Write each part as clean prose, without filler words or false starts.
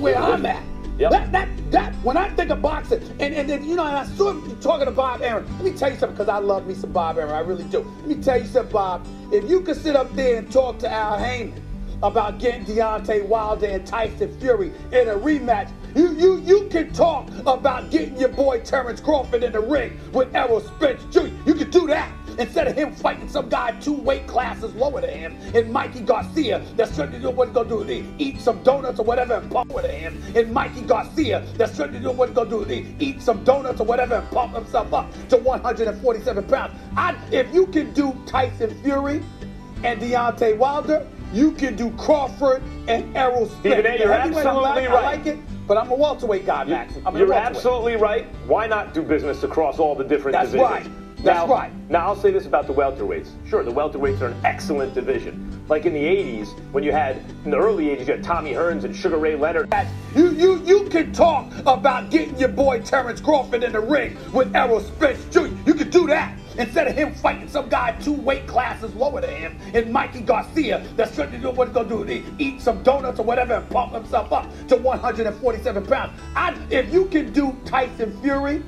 where I'm at. Yep. That when I think of boxing, and you know, and I saw you talking to Bob Aaron. Let me tell you something, because I love me some Bob Aaron. I really do. Let me tell you something, Bob. If you could sit up there and talk to Al Heyman about getting Deontay Wilder and Tyson Fury in a rematch, you can talk about getting your boy Terrence Crawford in the ring with Errol Spence Jr. You can do that. Instead of him fighting some guy 2 weight classes lower than him, and Mikey Garcia, that's certainly doing what he's gonna do, eat some donuts or whatever and pump with him, and Mikey Garcia, that's certainly doing what he's gonna do, eat some donuts or whatever and pump himself up to 147 pounds. If you can do Tyson Fury and Deontay Wilder, you can do Crawford and Errol Spence. You're absolutely right. I like it, but I'm a welterweight guy, Max. You're absolutely right. Why not do business across all the different divisions? That's right. That's right. Now, I'll say this about the welterweights. Sure, the welterweights are an excellent division. Like in the 80s, when you had, in the early 80s, you had Tommy Hearns and Sugar Ray Leonard. You can talk about getting your boy Terrence Crawford in the ring with Errol Spence Jr. You can do that. Instead of him fighting some guy 2 weight classes lower than him, and Mikey Garcia, that's certainly doing what he's gonna do, eat some donuts or whatever and pump himself up to 147 pounds. If you can do Tyson Fury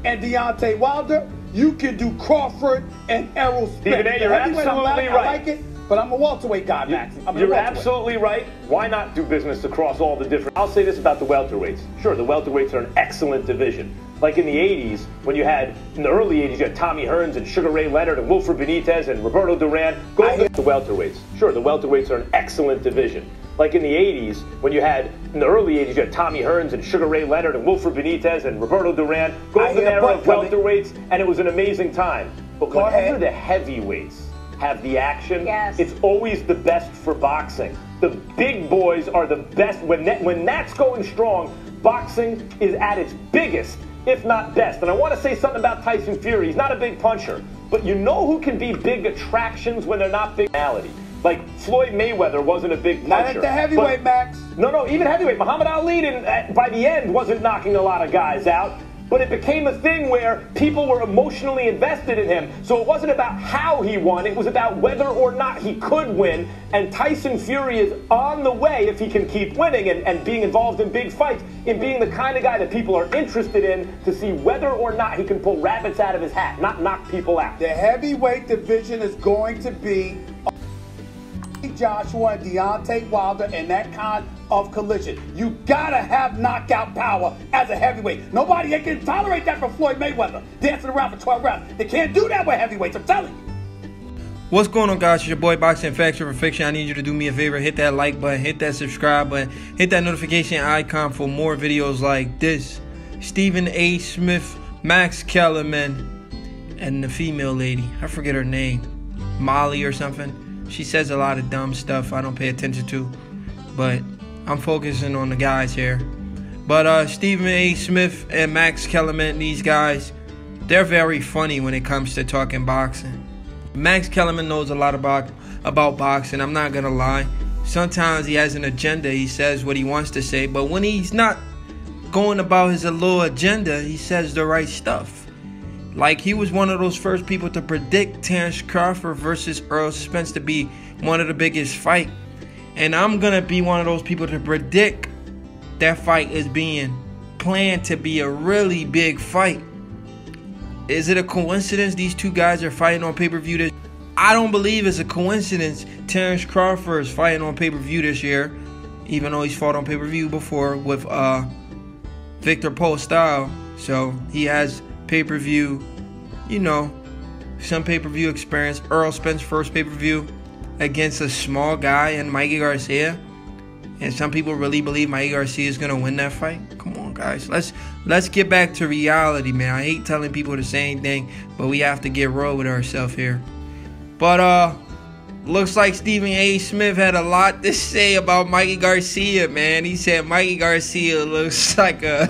and Deontay Wilder, you can do Crawford and Errol Spence. You're absolutely right. I like it, but I'm a welterweight guy, Max. You're absolutely right. Why not do business across all the different... I'll say this about the welterweights. Sure, the welterweights are an excellent division. Like in the 80s, when you had, in the early 80s, you had Tommy Hearns and Sugar Ray Leonard and Wilfred Benitez and Roberto Duran. The welterweights. Sure, the welterweights are an excellent division. Like in the 80s, when you had, in the early 80s, you had Tommy Hearns and Sugar Ray Leonard and Wilfred Benitez and Roberto Duran. Golden era of welterweights, and it was an amazing time. But whenever the heavyweights have the action, it's always the best for boxing. The big boys are the best. When that's going strong, boxing is at its biggest, if not best. And I want to say something about Tyson Fury. He's not a big puncher, but you know who can be big attractions when they're not big personality. Like Floyd Mayweather wasn't a big puncher. Not at the heavyweight, Max. No, even heavyweight. Muhammad Ali by the end wasn't knocking a lot of guys out. But it became a thing where people were emotionally invested in him. So it wasn't about how he won. It was about whether or not he could win. And Tyson Fury is on the way, if he can keep winning and being involved in big fights, in being the kind of guy that people are interested in to see whether or not he can pull rabbits out of his hat, not knock people out. The heavyweight division is going to be Joshua and Deontay Wilder in that kind of collision. You gotta have knockout power as a heavyweight. Nobody can tolerate that from Floyd Mayweather, dancing around for 12 rounds. They can't do that with heavyweights, I'm telling you. What's going on, guys? It's your boy Boxing Facts Over Fiction. I need you to do me a favor. Hit that like button, hit that subscribe button, hit that notification icon for more videos like this. Stephen A. Smith, Max Kellerman, and the female lady. I forget her name. Molly or something. She says a lot of dumb stuff I don't pay attention to, but I'm focusing on the guys here. But Stephen A. Smith and Max Kellerman, these guys, they're very funny when it comes to talking boxing. Max Kellerman knows a lot about boxing, I'm not gonna lie. Sometimes he has an agenda, he says what he wants to say, but when he's not going about his little agenda, he says the right stuff. Like, he was one of those first people to predict Terrence Crawford versus Errol Spence to be one of the biggest fight. And I'm going to be one of those people to predict that fight is being planned to be a really big fight. Is it a coincidence these two guys are fighting on pay-per-view this year? I don't believe it's a coincidence Terrence Crawford is fighting on pay-per-view this year, even though he's fought on pay-per-view before with Victor Postol. So he has pay-per-view, you know, some pay-per-view experience. Errol Spence first pay-per-view against a small guy and Mikey Garcia, and some people really believe Mikey Garcia is gonna win that fight. Come on, guys, let's get back to reality, man. I hate telling people the same thing, but we have to get real with ourselves here. But looks like Stephen A. Smith had a lot to say about Mikey Garcia, man. He said Mikey Garcia looks like a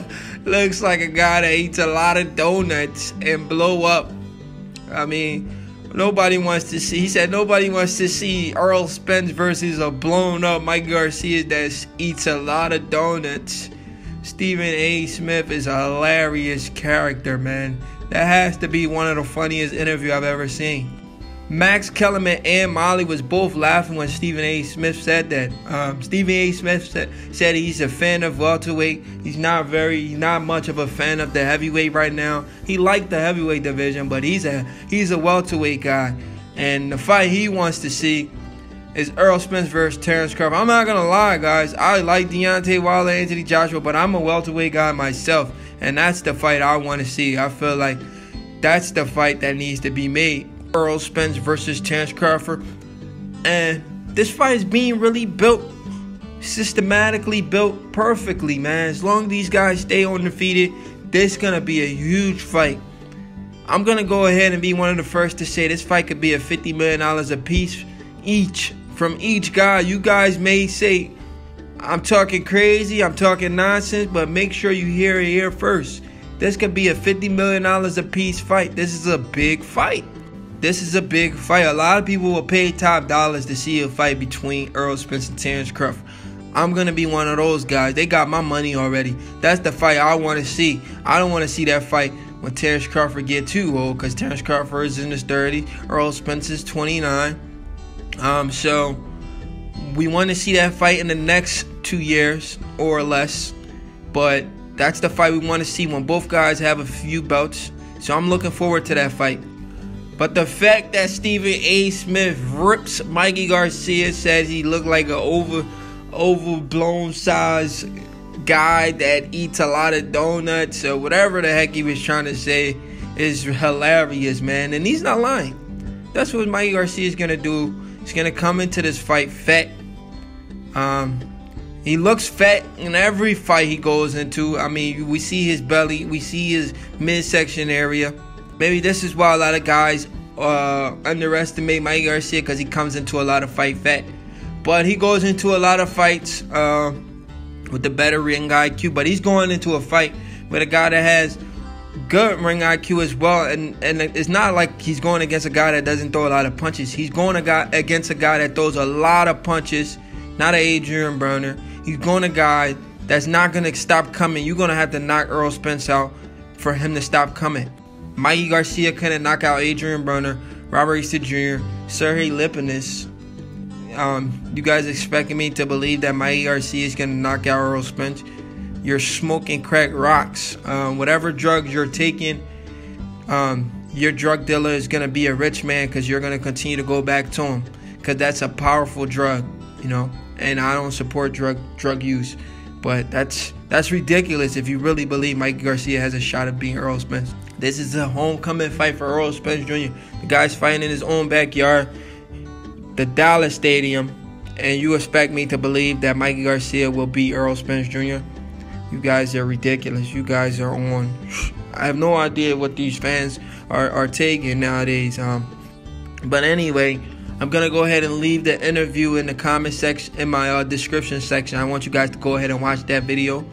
guy that eats a lot of donuts and blow up. I mean, nobody wants to see. He said nobody wants to see Errol Spence versus a blown up Mikey Garcia that eats a lot of donuts. Stephen A. Smith is a hilarious character, man. That has to be one of the funniest interviews I've ever seen. Max Kellerman and Molly was both laughing when Stephen A. Smith said that. Stephen A. Smith said he's a fan of welterweight. He's not much of a fan of the heavyweight right now. He liked the heavyweight division, but he's a welterweight guy. And the fight he wants to see is Errol Spence versus Terrence Crawford. I'm not gonna lie, guys. I like Deontay Wilder, Anthony Joshua, but I'm a welterweight guy myself, and that's the fight I want to see. I feel like that's the fight that needs to be made. Errol Spence versus Terrence Crawford. And this fight is being really built, systematically built perfectly, man. As long as these guys stay undefeated, this is going to be a huge fight. I'm going to go ahead and be one of the first to say this fight could be a $50 million a piece each from each guy. You guys may say, I'm talking crazy, I'm talking nonsense, but make sure you hear it here first. This could be a $50 million a piece fight. This is a big fight. This is a big fight. A lot of people will pay top dollars to see a fight between Errol Spence and Terrence Crawford. I'm going to be one of those guys. They got my money already. That's the fight I want to see. I don't want to see that fight when Terrence Crawford get too old, because Terrence Crawford is in his 30s. Errol Spence is 29. So we want to see that fight in the next 2 years or less. But that's the fight we want to see when both guys have a few belts. So I'm looking forward to that fight. But the fact that Stephen A. Smith rips Mikey Garcia, says he looked like an overblown size guy that eats a lot of donuts or whatever the heck he was trying to say is hilarious, man. And he's not lying. That's what Mikey Garcia is going to do. He's going to come into this fight fat. He looks fat in every fight he goes into. I mean, we see his belly. We see his midsection area. Maybe this is why a lot of guys underestimate Mikey Garcia, because he comes into a lot of fight fat. But he goes into a lot of fights with the better ring IQ. But he's going into a fight with a guy that has good ring IQ as well. And it's not like he's going against a guy that doesn't throw a lot of punches. He's going against a guy that throws a lot of punches, not an Adrian Burner. He's going a guy that's not going to stop coming. You're going to have to knock Errol Spence out for him to stop coming. Mikey Garcia couldn't knock out Adrian Burner, Robert Easter Jr., Sergey Lipinets. You guys expecting me to believe that Mikey Garcia is going to knock out Errol Spence? You're smoking crack rocks. Whatever drugs you're taking, your drug dealer is going to be a rich man, because you're going to continue to go back to him, because that's a powerful drug, you know. And I don't support drug use, but that's ridiculous if you really believe Mikey Garcia has a shot at beating Errol Spence. This is a homecoming fight for Errol Spence Jr. The guy's fighting in his own backyard, the Dallas Stadium, and you expect me to believe that Mikey Garcia will beat Errol Spence Jr.? You guys are ridiculous. You guys are on. I have no idea what these fans are taking nowadays. But anyway, I'm going to go ahead and leave the interview in the comment section, in my description section. I want you guys to go ahead and watch that video.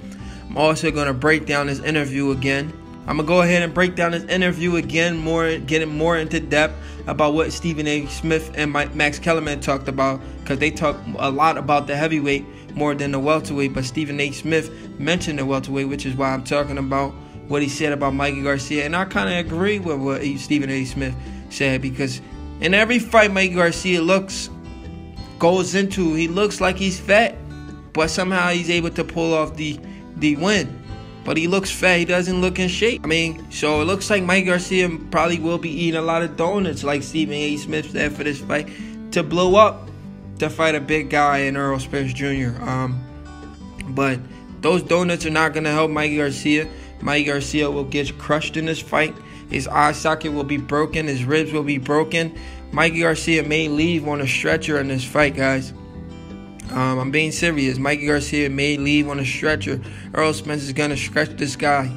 I'm also going to break down this interview again. I'm going to go ahead and break down this interview again, getting more into depth about what Stephen A. Smith and Max Kellerman talked about, because they talk a lot about the heavyweight more than the welterweight. But Stephen A. Smith mentioned the welterweight, which is why I'm talking about what he said about Mikey Garcia. And I kind of agree with what Stephen A. Smith said, because in every fight Mikey Garcia goes into, he looks like he's fat, but somehow he's able to pull off the win. But he looks fat. He doesn't look in shape. I mean, so it looks like Mikey Garcia probably will be eating a lot of donuts, like Stephen A. Smith said, for this fight, to blow up, to fight a big guy in Errol Spence Jr. But those donuts are not going to help Mikey Garcia. Mikey Garcia will get crushed in this fight. His eye socket will be broken. His ribs will be broken. Mikey Garcia may leave on a stretcher in this fight, guys. I'm being serious. Mikey Garcia may leave on a stretcher. Errol Spence is going to stretch this guy.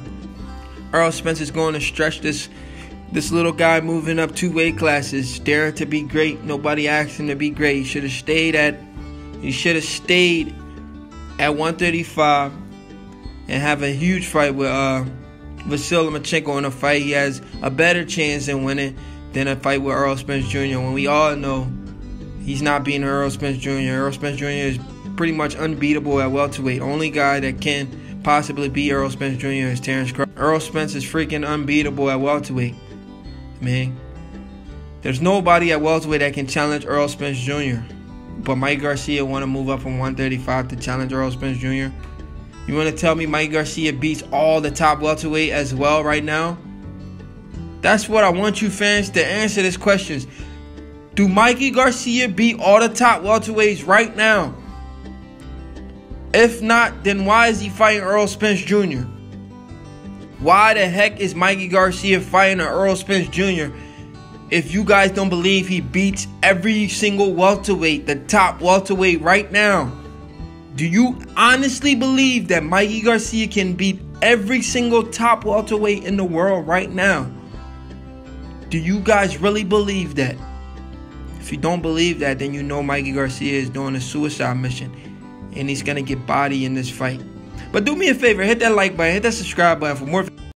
Errol Spence is going to stretch this little guy moving up 2 weight classes, daring to be great. Nobody asked him to be great. He should have stayed at 135 and have a huge fight with Vasily Lomachenko. In a fight he has a better chance in winning than a fight with Errol Spence Jr. when we all know he's not beating Errol Spence Jr. Errol Spence Jr. is pretty much unbeatable at welterweight. Only guy that can possibly beat Errol Spence Jr. is Terrence Crawford. Errol Spence is freaking unbeatable at welterweight. Man, There's nobody at welterweight that can challenge Errol Spence Jr. But Mikey Garcia want to move up from 135 to challenge Errol Spence Jr. You want to tell me Mikey Garcia beats all the top welterweight as well right now? That's what I want you fans to answer these questions. Do Mikey Garcia beat all the top welterweights right now? If not, then why is he fighting Errol Spence Jr.? Why the heck is Mikey Garcia fighting Errol Spence Jr. if you guys don't believe he beats every single welterweight, the top welterweight right now? Do you honestly believe that Mikey Garcia can beat every single top welterweight in the world right now? Do you guys really believe that? If you don't believe that, then you know Mikey Garcia is doing a suicide mission and he's going to get bodied in this fight. But do me a favor, hit that like button, hit that subscribe button for more.